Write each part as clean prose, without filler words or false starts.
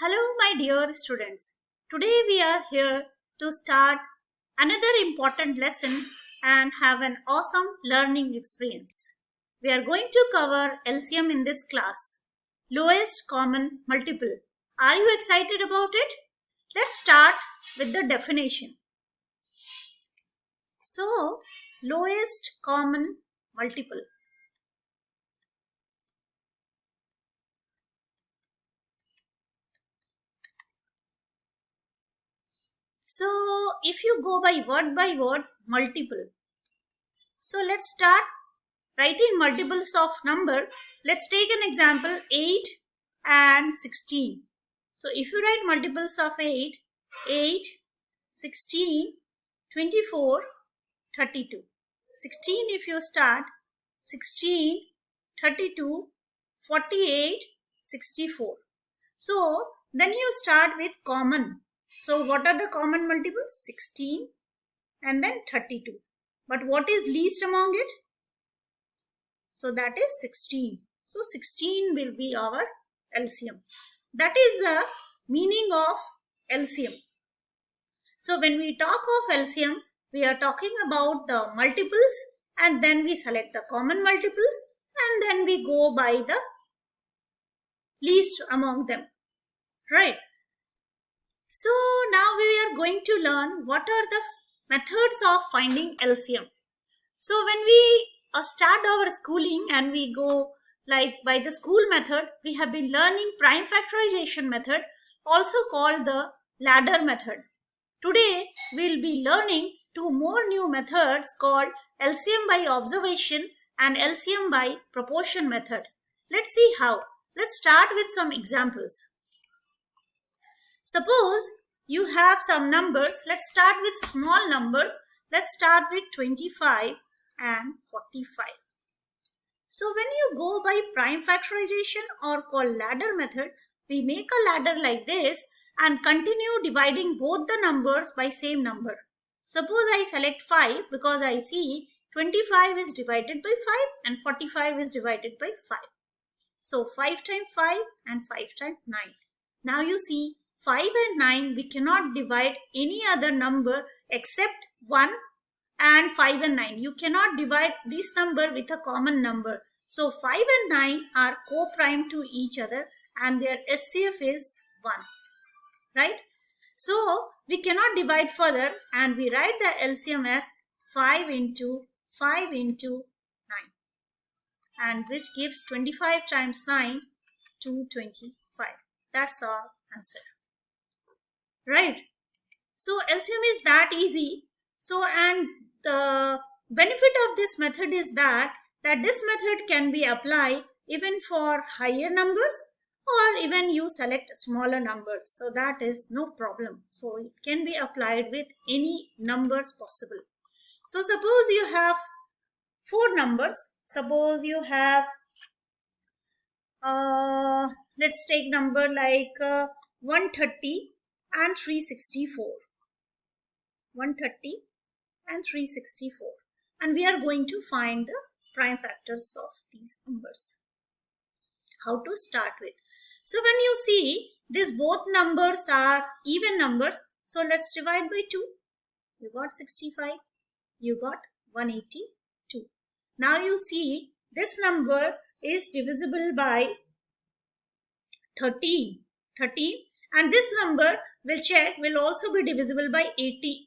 Hello, my dear students. Today we are here to start another important lesson and have an awesome learning experience. We are going to cover LCM in this class, lowest common multiple. Are you excited about it? Let's start with the definition. So, lowest common multiple. So, if you go by word, multiple. So, let's start writing multiples of number. Let's take an example 8 and 16. So, if you write multiples of 8, 16, 24, 32. 16 if you start 16, 32, 48, 64. So, then you start with common. So, what are the common multiples? 16 and then 32. But what is least among it? So, that is 16. So, 16 will be our LCM. That is the meaning of LCM. So, when we talk of LCM, we are talking about the multiples and then we select the common multiples and then we go by the least among them. Right? So, now we are going to learn what are the methods of finding LCM. So, when we start our schooling and we go like by the school method, we have been learning prime factorization method, also called the ladder method. Today, we will be learning two more new methods called LCM by observation and LCM by proportion methods. Let's see how. Let's start with some examples. Suppose you have some numbers. Let's start with small numbers. Let's start with 25 and 45. So when you go by prime factorization or called ladder method, we make a ladder like this and continue dividing both the numbers by same number. Suppose I select 5 because I see 25 is divided by 5 and 45 is divided by 5. So 5 times 5 and 5 times 9. Now you see 5 and 9 we cannot divide any other number except 1 and 5 and 9. You cannot divide this number with a common number. So 5 and 9 are co-prime to each other and their SCF is 1. Right? So we cannot divide further and we write the LCM as 5 into 5 into 9. And which gives 25 times 9 to 25. That's our answer. Right? So LCM is that easy. So and the benefit of this method is that this method can be applied even for higher numbers or even you select smaller numbers. So that is no problem. So it can be applied with any numbers possible. So suppose you have 4 numbers. Suppose you have, let's take number like 130 and 364. 130 and 364. And we are going to find the prime factors of these numbers. How to start with. So when you see these both numbers are even numbers, so let's divide by 2. You got 65, you got 182. Now you see this number is divisible by 13, and this number will also be divisible by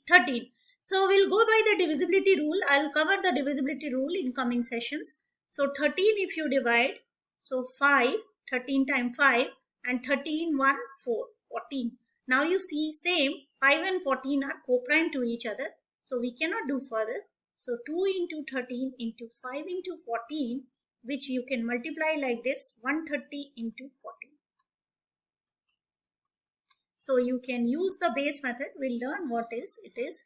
13. So we'll go by the divisibility rule. I'll cover the divisibility rule in coming sessions. So 13 if you divide, so 5, 13 times 5 and 13, 1, 4, 14. Now you see same 5 and 14 are co-prime to each other. So we cannot do further. So 2 into 13 into 5 into 14, which you can multiply like this, 130 into 14. So you can use the base method. We'll learn what it is.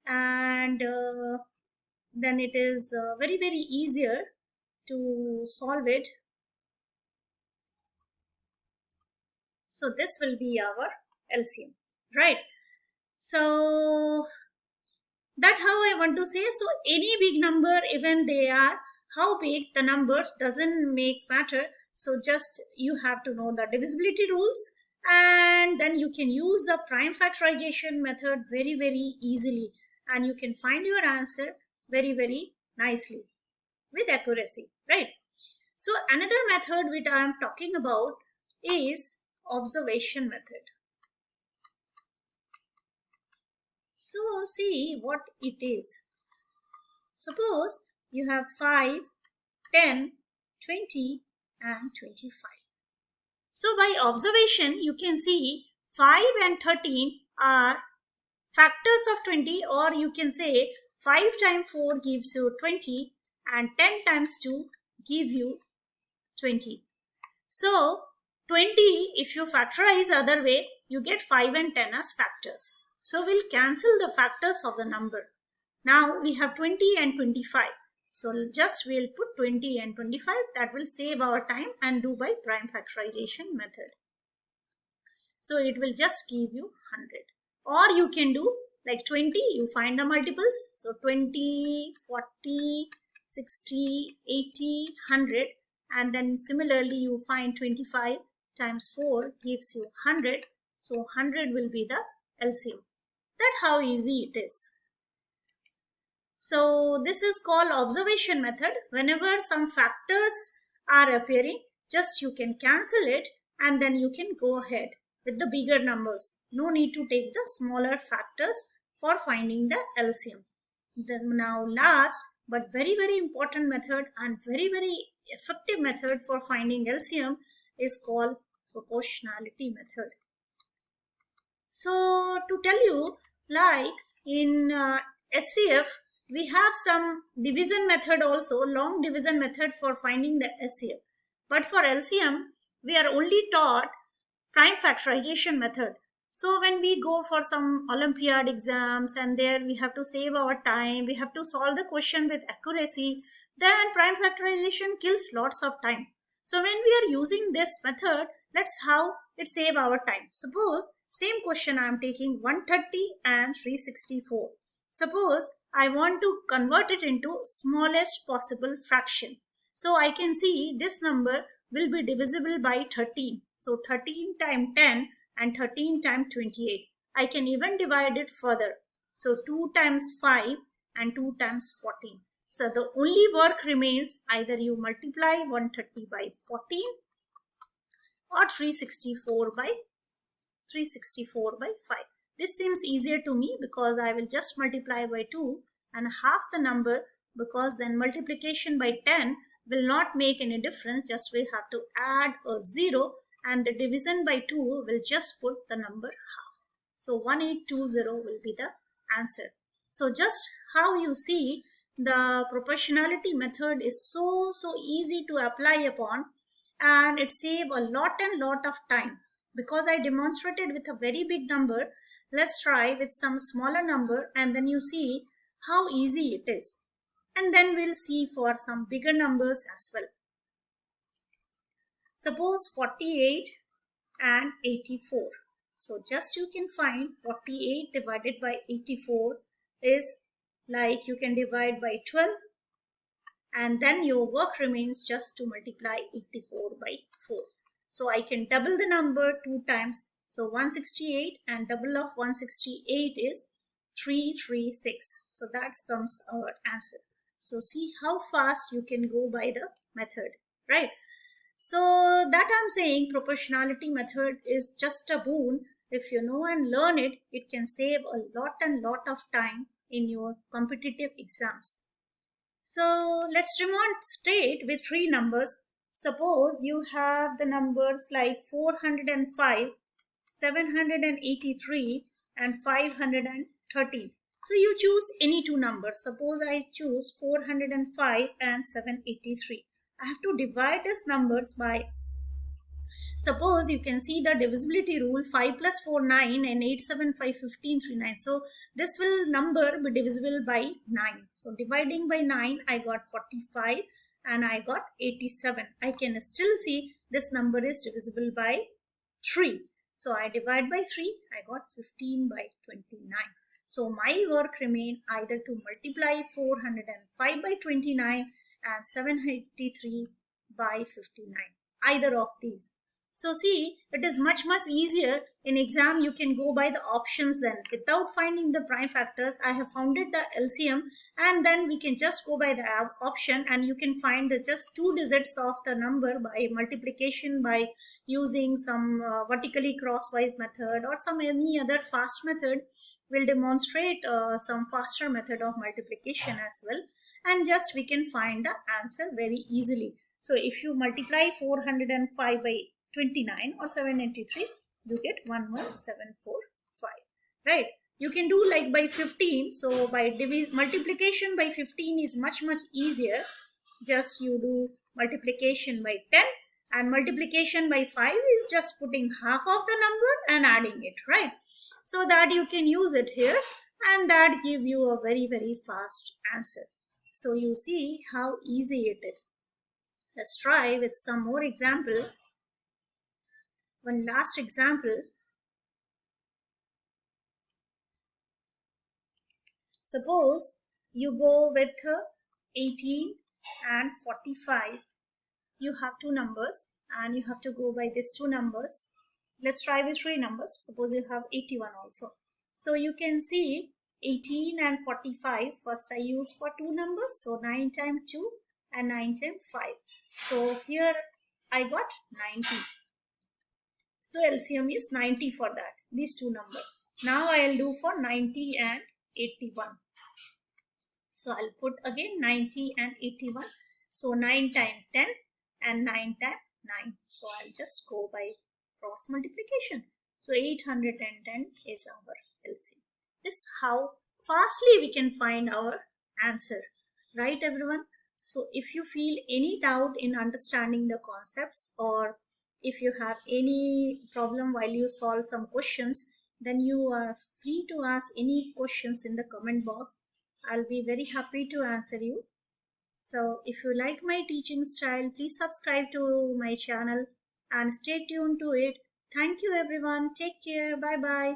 And then it is very easier to solve it. So this will be our LCM, right? So that's how I want to say. So any big number, even they are how big the numbers doesn't make matter. So just you have to know the divisibility rules And then you can use the prime factorization method very easily, and you can find your answer very nicely with accuracy, right? So another method which I am talking about is observation method. So see what it is. Suppose you have 5, 10, 20 and 25. So by observation you can see 5 and 13 are factors of 20, or you can say 5 times 4 gives you 20 and 10 times 2 give you 20. So 20, if you factorize other way, you get 5 and 10 as factors. So we'll cancel the factors of the number. Now we have 20 and 25. So just we'll put 20 and 25. That will save our time and do by prime factorization method. So it will just give you 100. Or you can do like 20, you find the multiples. So 20, 40, 60, 80, 100. And then similarly you find 25 times 4 gives you 100. So 100 will be the LCM. That's how easy it is. So this is called observation method. Whenever some factors are appearing, just you can cancel it and then you can go ahead with the bigger numbers. No need to take the smaller factors for finding the LCM. Then now last but very important method and very effective method for finding LCM is called proportionality method. So to tell you, like in SCF, we have some division method also, long division method for finding the SCF. But for LCM, we are only taught prime factorization method. So when we go for some Olympiad exams and there we have to save our time, we have to solve the question with accuracy, then prime factorization kills lots of time. So when we are using this method, that's how it save our time. Suppose same question I am taking 130 and 364. Suppose I want to convert it into smallest possible fraction. So I can see this number will be divisible by 13. So 13 times 10 and 13 times 28. I can even divide it further. So 2 times 5 and 2 times 14. So the only work remains, either you multiply 130 by 14 or 364 by 5. This seems easier to me because I will just multiply by 2 and half the number, because then multiplication by 10 will not make any difference. Just we have to add a 0 and the division by 2 will just put the number half. So 1820 will be the answer. So just how you see, the proportionality method is so easy to apply upon, and it saves a lot of time. Because I demonstrated with a very big number, let's try with some smaller number and then you see how easy it is. And then we'll see for some bigger numbers as well. Suppose 48 and 84. So just you can find 48 divided by 84 is like you can divide by 12, and then your work remains just to multiply 84 by 4. So I can double the number 2 times. So 168 and double of 168 is 336. So that comes our answer. So see how fast you can go by the method, right? So that I'm saying proportionality method is just a boon. If you know and learn it, it can save a lot of time in your competitive exams. So let's demonstrate with 3 numbers. Suppose you have the numbers like 405, 783 and 513. So you choose any 2 numbers. Suppose I choose 405 and 783. I have to divide these numbers by, suppose you can see the divisibility rule, 5 plus 4 9 and 8 7 5 15 3 9. So this will number be divisible by 9. So dividing by 9 I got 45 and I got 87. I can still see this number is divisible by 3. So I divide by 3, I got 15 by 29. So my work remain either to multiply 405 by 29 and 783 by 59. Either of these. So see, it is much easier in exam. You can go by the options then without finding the prime factors. I have founded the LCM, and then we can just go by the option, and you can find the just 2 digits of the number by multiplication by using some vertically crosswise method or some any other fast method. Will demonstrate some faster method of multiplication as well, and just we can find the answer very easily. So if you multiply 405 by 29 or 793, you get 11745, right? You can do like by 15. So by multiplication by 15 is much easier. Just you do multiplication by 10, and multiplication by 5 is just putting half of the number and adding it, right? So that you can use it here, and that give you a very fast answer. So you see how easy it is. Let's try with some more example. One last example. Suppose you go with 18 and 45. You have 2 numbers and you have to go by these 2 numbers. Let's try with 3 numbers. Suppose you have 81 also. So you can see 18 and 45. First I use for 2 numbers. So 9 times 2 and 9 times 5. So here I got 90. So LCM is 90 for that, these 2 numbers. Now I'll do for 90 and 81. So I'll put again 90 and 81. So 9 times 10 and 9 times 9. So I'll just go by cross multiplication. So 810 is our LCM. This is how fastly we can find our answer, right everyone? So if you feel any doubt in understanding the concepts, or if you have any problem while you solve some questions, then you are free to ask any questions in the comment box. I'll be very happy to answer you. So if you like my teaching style, please subscribe to my channel and stay tuned to it. Thank you everyone. Take care. Bye bye.